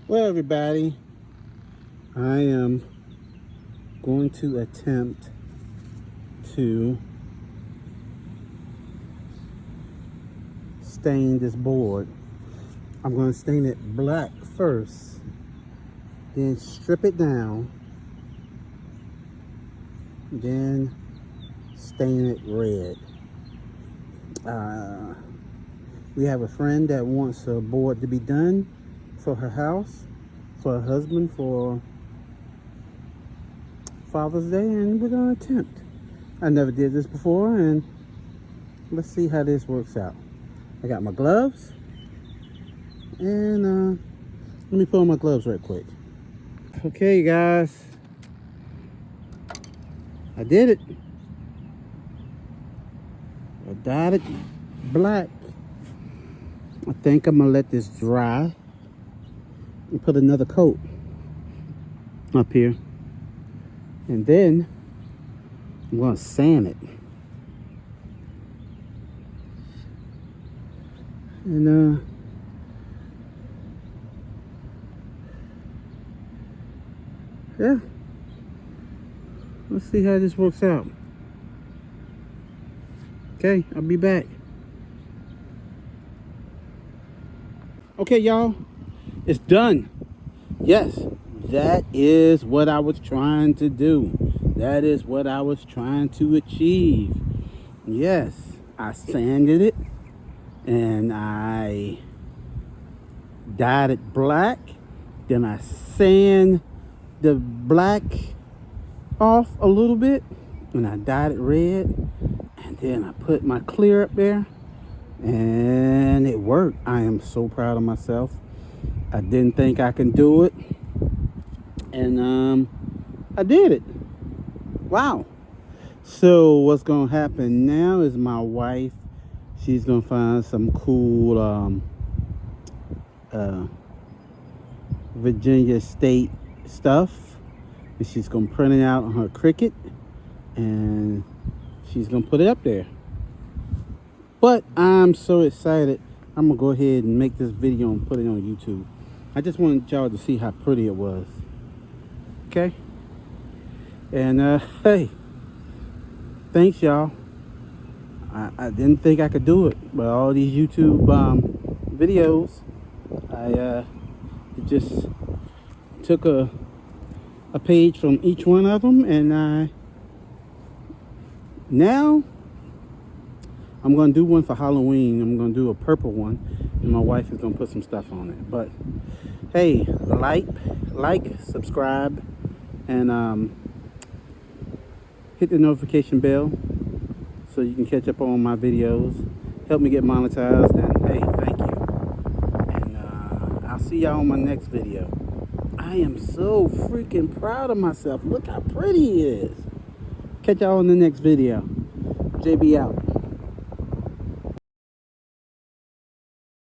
Well, everybody, I am going to attempt to stain this board. I'm going to stain it black first, then strip it down, then stain it red. We have a friend that wants a board to be done for her house, for her husband, for Father's Day, and we're going to attempt. I never did this before, and let's see how this works out. I got my gloves, and let me put on my gloves right quick. Okay, guys, I did it. I dyed it black. I think I'm gonna let this dry and put another coat up here, and then I'm gonna sand it. And yeah, let's see how this works out. Okay, I'll be back. Okay, y'all, it's done. Yes, that is what I was trying to do. That is what I was trying to achieve. Yes, I sanded it and I dyed it black. Then I sand the black off a little bit and I dyed it red. And then I put my clear up there and it worked. I am so proud of myself. I didn't think I can do it, and I did it. Wow. So what's gonna happen now is my wife, she's gonna find some cool Virginia State stuff, and she's gonna print it out on her Cricut, and she's gonna put it up there. But I'm so excited, I'm gonna go ahead and make this video and put it on YouTube. I just wanted y'all to see how pretty it was. Okay? And hey, thanks y'all. I didn't think I could do it, but all these YouTube videos, I just took a page from each one of them, and now I'm gonna do one for Halloween. I'm gonna do a purple one, and my wife is gonna put some stuff on it. But hey, like, subscribe, and hit the notification bell so you can catch up on my videos. Help me get monetized, and hey, thank you. And I'll see y'all on my next video. I am so freaking proud of myself. Look how pretty it is. Catch y'all in the next video. JB out.